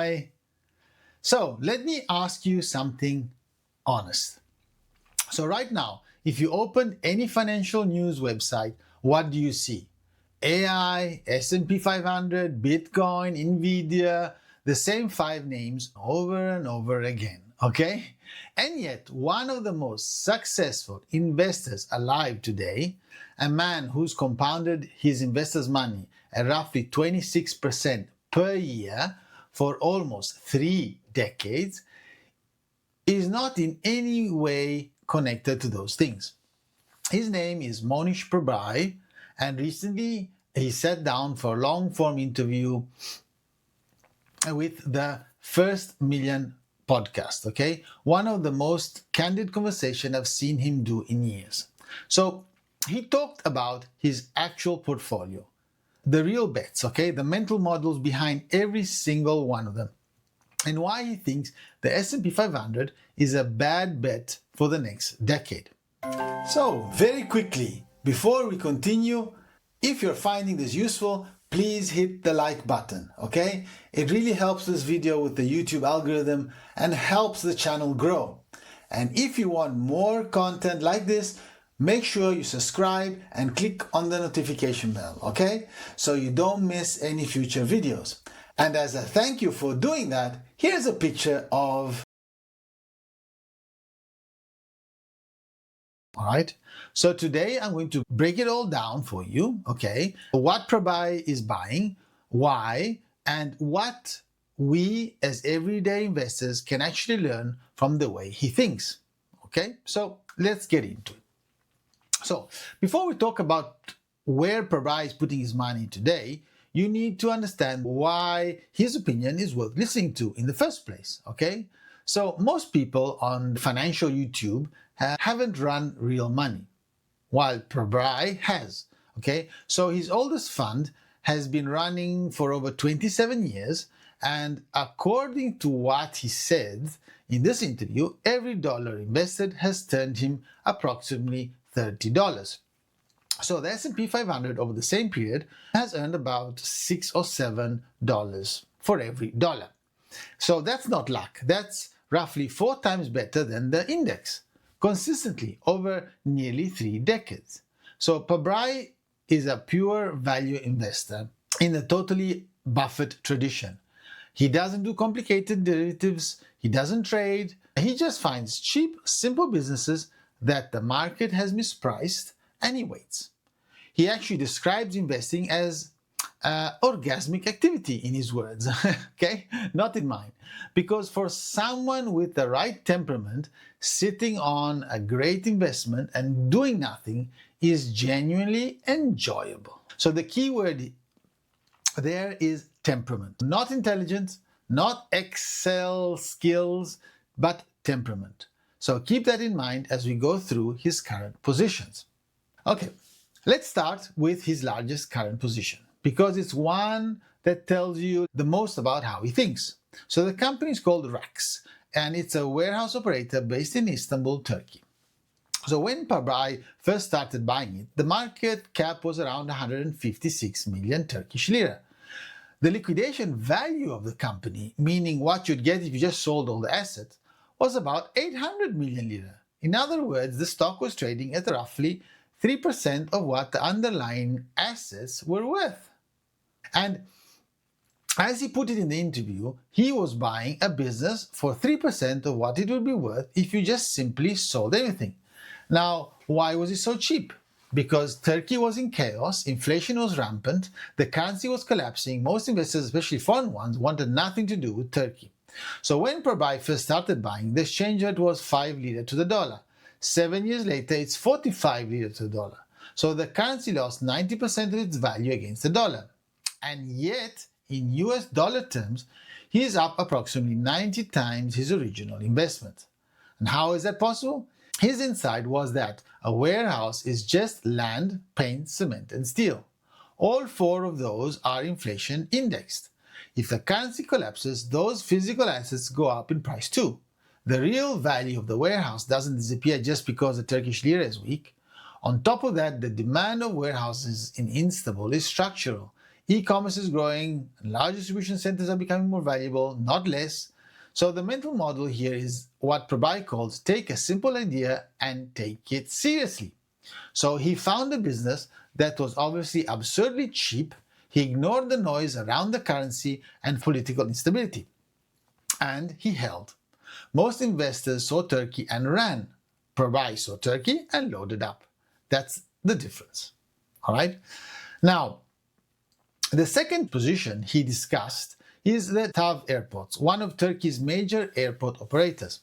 Pabrai. So let me ask you something honest. So right now, if you open any financial news website, what do you see? AI, S&P 500, Bitcoin, Nvidia, the same 5 names over and over again, okay? And yet, one of the most successful investors alive today, a man who's compounded his investors' money at roughly 26% per year for almost 3 decades, is not in any way connected to those things. His name is Mohnish Pabrai, and recently he sat down for a long-form interview with the First Million podcast, okay? One of the most candid conversation I've seen him do in years. So he talked about his actual portfolio, the real bets, okay? The mental models behind every single one of them, and why he thinks the S&P 500 is a bad bet for the next decade. So, very quickly, before we continue, if you're finding this useful, please hit the like button, okay? It really helps this video with the YouTube algorithm and helps the channel grow. And if you want more content like this, make sure you subscribe and click on the notification bell, okay? So you don't miss any future videos. And as a thank you for doing that, here's a picture of... Alright, so today I'm going to break it all down for you, okay? What Pabrai is buying, why, and what we as everyday investors can actually learn from the way he thinks, okay? So let's get into it. So before we talk about where Pabrai is putting his money today, you need to understand why his opinion is worth listening to in the first place, okay? So most people on financial YouTube haven't run real money, while Pabrai has, okay? So his oldest fund has been running for over 27 years, and according to what he said in this interview, every dollar invested has turned him approximately $30. So the S&P 500 over the same period has earned about $6 or $7 for every dollar. So that's not luck. That's roughly 4 times better than the index, consistently over nearly 3 decades. So Pabrai is a pure value investor in the totally Buffett tradition. He doesn't do complicated derivatives, he doesn't trade, he just finds cheap, simple businesses that the market has mispriced and he waits. He actually describes investing as orgasmic activity in his words, okay? Not in mine. Because for someone with the right temperament, sitting on a great investment and doing nothing is genuinely enjoyable. So the key word there is temperament. Not intelligence, not Excel skills, but temperament. So keep that in mind as we go through his current positions. Okay, let's start with his largest current position, because it's one that tells you the most about how he thinks. So the company is called RYSAS, and it's a warehouse operator based in Istanbul, Turkey. So when Pabrai first started buying it, the market cap was around 156 million Turkish lira. The liquidation value of the company, meaning what you'd get if you just sold all the assets, was about 800 million lira. In other words, the stock was trading at roughly 3% of what the underlying assets were worth. And as he put it in the interview, he was buying a business for 3% of what it would be worth if you just simply sold everything. Now, why was it so cheap? Because Turkey was in chaos, inflation was rampant, the currency was collapsing, most investors, especially foreign ones, wanted nothing to do with Turkey. So when Pabrai first started buying, the exchange rate was 5 lira to the dollar. 7 years later, it's 45 lira to the dollar. So the currency lost 90% of its value against the dollar. And yet, in US dollar terms, he is up approximately 90 times his original investment. And how is that possible? His insight was that a warehouse is just land, paint, cement, and steel. All 4 of those are inflation indexed. If the currency collapses, those physical assets go up in price too. The real value of the warehouse doesn't disappear just because the Turkish lira is weak. On top of that, the demand of warehouses in Istanbul is structural. E-commerce is growing, large distribution centers are becoming more valuable, not less. So the mental model here is what Pabrai calls take a simple idea and take it seriously. So he found a business that was obviously absurdly cheap. He ignored the noise around the currency and political instability. And he held. Most investors saw Turkey and ran. Pabrai saw Turkey and loaded up. That's the difference. All right? Now, the second position he discussed is the TAV Airports, one of Turkey's major airport operators.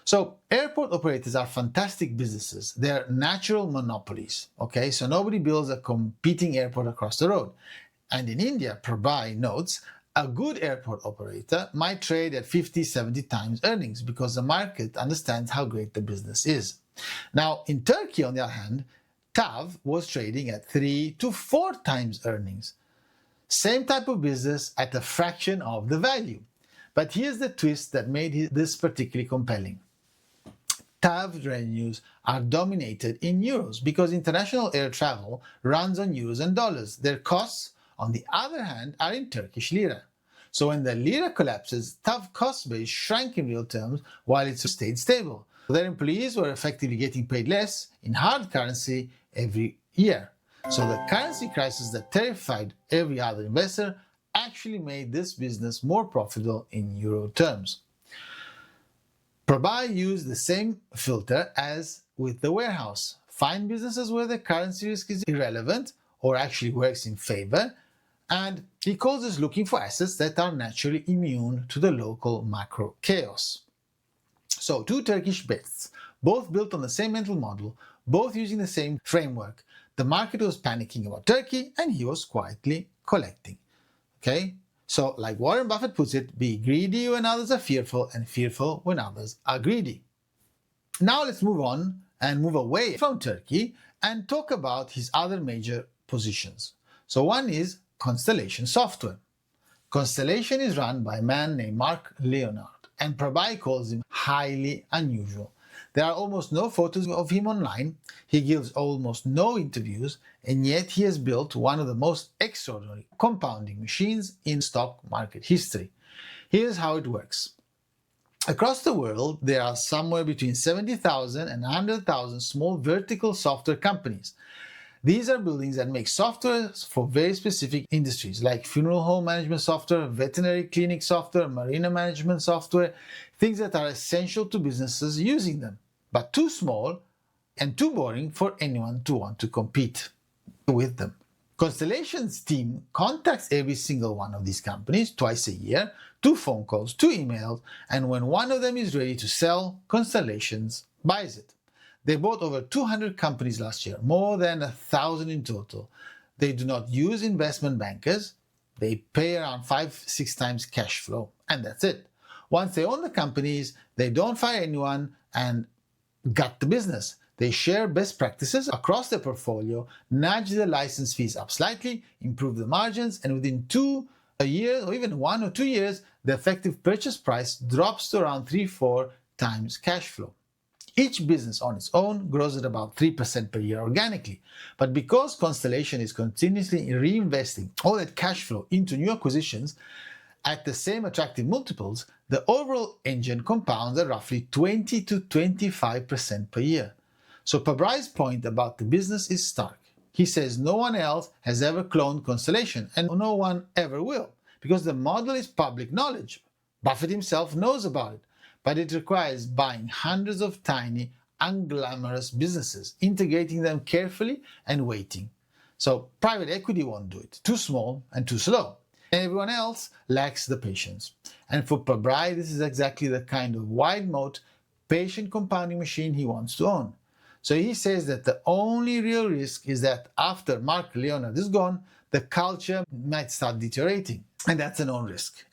So airport operators are fantastic businesses. They're natural monopolies, okay? So nobody builds a competing airport across the road. And in India, Pabrai notes, a good airport operator might trade at 50, 70 times earnings because the market understands how great the business is. Now, in Turkey, on the other hand, TAV was trading at 3 to 4 times earnings. Same type of business at a fraction of the value. But here's the twist that made this particularly compelling. TAV revenues are dominated in euros because international air travel runs on euros and dollars. Their costs, on the other hand, are in Turkish lira. So when the lira collapses, TAV cost base shrank in real terms while it stayed stable. Their employees were effectively getting paid less in hard currency every year. So the currency crisis that terrified every other investor actually made this business more profitable in euro terms. Pabrai used the same filter as with the warehouse. Find businesses where the currency risk is irrelevant or actually works in favor, and he calls this looking for assets that are naturally immune to the local macro chaos. So two Turkish bets, both built on the same mental model, both using the same framework. The market was panicking about Turkey and he was quietly collecting. Okay? So, like Warren Buffett puts it, be greedy when others are fearful and fearful when others are greedy. Now let's move on and move away from Turkey and talk about his other major positions. So one is Constellation Software. Constellation is run by a man named Mark Leonard, and Pabrai calls him highly unusual. There are almost no photos of him online, he gives almost no interviews, and yet he has built one of the most extraordinary compounding machines in stock market history. Here's how it works. Across the world, there are somewhere between 70,000 and 100,000 small vertical software companies. These are buildings that make software for very specific industries like funeral home management software, veterinary clinic software, marina management software, things that are essential to businesses using them, but too small and too boring for anyone to want to compete with them. Constellation's team contacts every single one of these companies twice a year, 2 phone calls, 2 emails, and when one of them is ready to sell, Constellations buys it. They bought over 200 companies last year, more than 1,000 in total. They do not use investment bankers. They pay around 5-6 times cash flow, and that's it. Once they own the companies, they don't fire anyone and gut the business. They share best practices across their portfolio, nudge the license fees up slightly, improve the margins, and within 2 years or even 1 or 2 years, the effective purchase price drops to around 3-4 times cash flow. Each business on its own grows at about 3% per year organically, but because Constellation is continuously reinvesting all that cash flow into new acquisitions at the same attractive multiples, the overall engine compounds at roughly 20 to 25% per year. So Pabrai's point about the business is stark. He says no one else has ever cloned Constellation, and no one ever will, because the model is public knowledge. Buffett himself knows about it. But it requires buying hundreds of tiny, unglamorous businesses, integrating them carefully and waiting. So private equity won't do it. Too small and too slow. And everyone else lacks the patience. And for Pabrai, this is exactly the kind of wide moat, patient compounding machine he wants to own. So he says that the only real risk is that after Mark Leonard is gone, the culture might start deteriorating. And that's a known risk.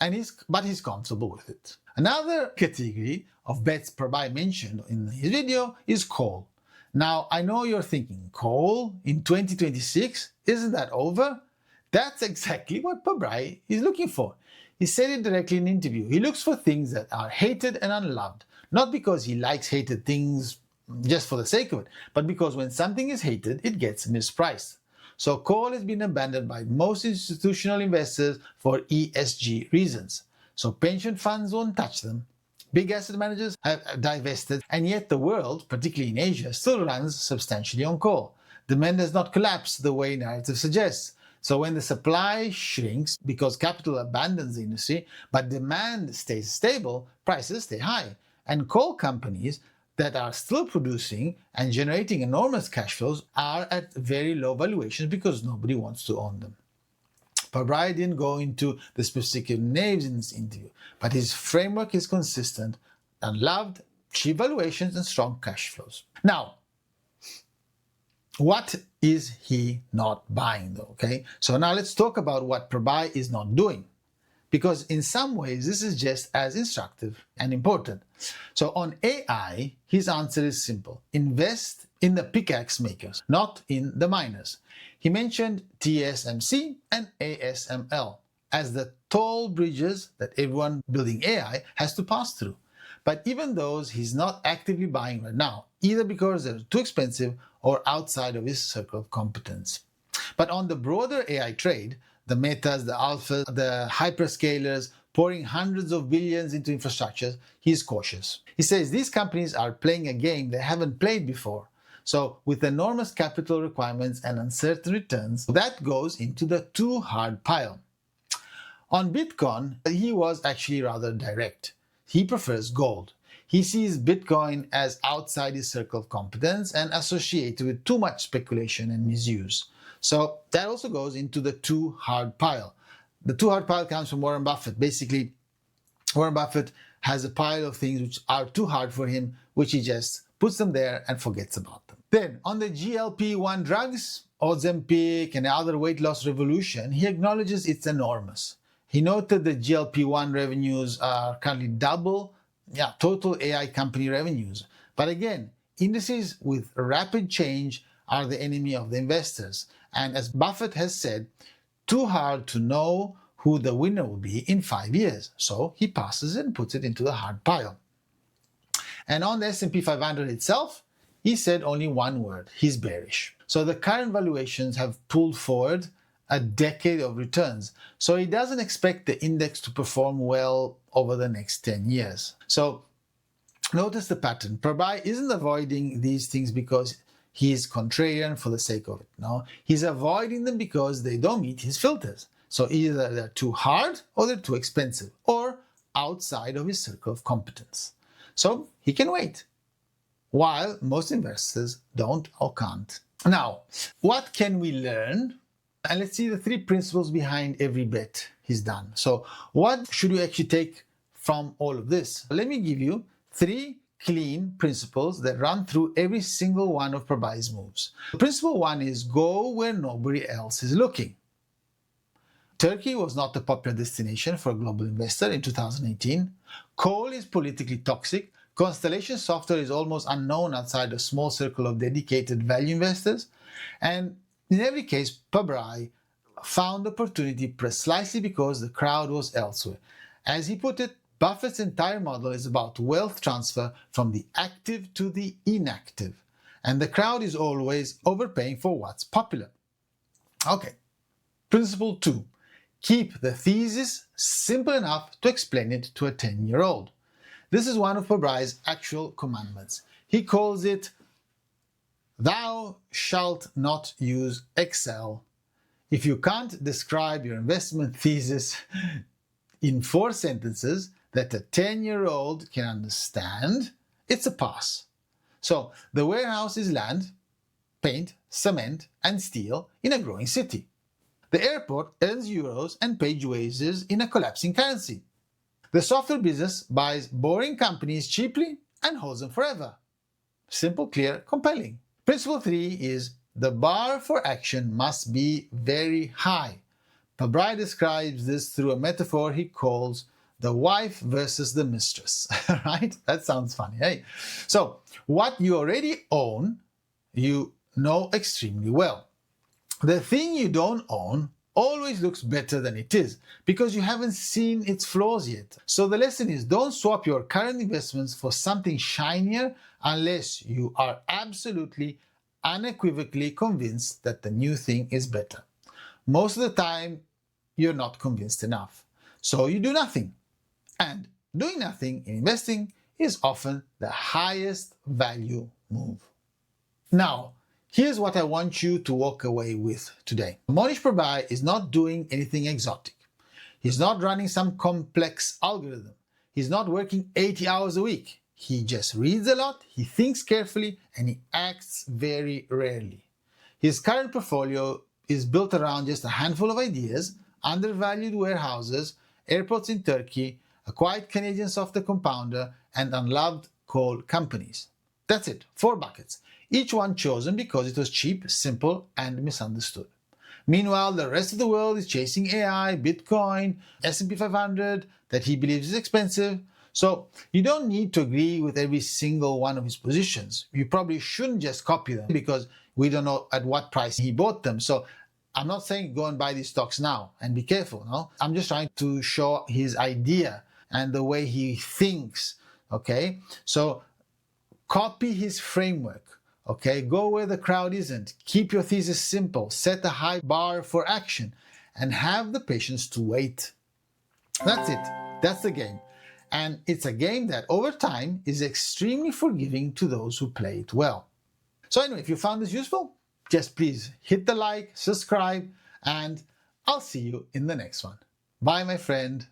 But he's comfortable with it. Another category of bets Pabrai mentioned in his video is coal. Now, I know you're thinking, coal in 2026? Isn't that over? That's exactly what Pabrai is looking for. He said it directly in an interview. He looks for things that are hated and unloved, not because he likes hated things just for the sake of it, but because when something is hated, it gets mispriced. So coal has been abandoned by most institutional investors for ESG reasons. So pension funds won't touch them. Big asset managers have divested, and yet the world, particularly in Asia, still runs substantially on coal. Demand has not collapsed the way narrative suggests. So when the supply shrinks because capital abandons the industry, but demand stays stable, prices stay high. And coal companies that are still producing and generating enormous cash flows are at very low valuations because nobody wants to own them. Pabrai didn't go into the specific names in this interview, but his framework is consistent and loved, cheap valuations and strong cash flows. Now, what is he not buying though? Okay, so now let's talk about what Pabrai is not doing, because in some ways this is just as instructive and important. So on AI, his answer is simple: invest in the pickaxe makers, not in the miners. He mentioned TSMC and ASML as the toll bridges that everyone building AI has to pass through. But even those he's not actively buying right now, either because they're too expensive or outside of his circle of competence. But on the broader AI trade, the Metas, the Alphas, the hyperscalers pouring hundreds of billions into infrastructure, he's cautious. He says these companies are playing a game they haven't played before. So with enormous capital requirements and uncertain returns, that goes into the too hard pile. On Bitcoin, he was actually rather direct. He prefers gold. He sees Bitcoin as outside his circle of competence and associated with too much speculation and misuse. So that also goes into the too hard pile. The too hard pile comes from Warren Buffett. Basically, Warren Buffett has a pile of things which are too hard for him, which he just puts them there and forgets about them. Then, on the GLP-1 drugs, Ozempic and other weight loss revolution, he acknowledges it's enormous. He noted that GLP-1 revenues are currently double total AI company revenues. But again, indices with rapid change are the enemy of the investors. And as Buffett has said, too hard to know who the winner will be in 5 years. So he passes it and puts it into the hard pile. And on the S&P 500 itself, he said only one word: he's bearish. So the current valuations have pulled forward a decade of returns. So he doesn't expect the index to perform well over the next 10 years. So notice the pattern. Pabrai isn't avoiding these things because he's contrarian for the sake of it. No, he's avoiding them because they don't meet his filters. So either they're too hard or they're too expensive or outside of his circle of competence. So he can wait, while most investors don't or can't. Now, what can we learn? And let's see the 3 principles behind every bet he's done. So what should you actually take from all of this? Let me give you 3 clean principles that run through every single one of Pabrai's moves. Principle 1 is go where nobody else is looking. Turkey was not a popular destination for a global investor in 2018. Coal is politically toxic. Constellation Software is almost unknown outside a small circle of dedicated value investors. And in every case, Pabrai found opportunity precisely because the crowd was elsewhere. As he put it, Buffett's entire model is about wealth transfer from the active to the inactive. And the crowd is always overpaying for what's popular. Okay. Principle 2. Keep the thesis simple enough to explain it to a 10-year-old. This is one of Pabrai's actual commandments. He calls it, "Thou shalt not use Excel." If you can't describe your investment thesis in 4 sentences that a 10-year-old can understand, it's a pass. So the warehouse is land, paint, cement, and steel in a growing city. The airport earns euros and pays wages in a collapsing currency. The software business buys boring companies cheaply and holds them forever. Simple, clear, compelling. Principle 3 is the bar for action must be very high. Pabrai describes this through a metaphor he calls the wife versus the mistress. Right? That sounds funny, hey? So, what you already own, you know extremely well. The thing you don't own always looks better than it is because you haven't seen its flaws yet. So the lesson is, don't swap your current investments for something shinier unless you are absolutely unequivocally convinced that the new thing is better. Most of the time, you're not convinced enough. So you do nothing. And doing nothing in investing is often the highest value move. Now, here's what I want you to walk away with today. Mohnish Pabrai is not doing anything exotic. He's not running some complex algorithm. He's not working 80 hours a week. He just reads a lot, he thinks carefully, and he acts very rarely. His current portfolio is built around just a handful of ideas, undervalued warehouses, airports in Turkey, a quiet Canadian software compounder, and unloved coal companies. That's it, 4 buckets, each one chosen because it was cheap, simple, and misunderstood. Meanwhile, the rest of the world is chasing AI, Bitcoin, S&P 500 that he believes is expensive. So you don't need to agree with every single one of his positions. You probably shouldn't just copy them because we don't know at what price he bought them. So I'm not saying go and buy these stocks now and be careful, no? I'm just trying to show his idea and the way he thinks, okay? So copy his framework, okay? Go where the crowd isn't. Keep your thesis simple. Set a high bar for action and have the patience to wait. That's it. That's the game. And it's a game that over time is extremely forgiving to those who play it well. So anyway, if you found this useful, just please hit the like, subscribe, and I'll see you in the next one. Bye, my friend.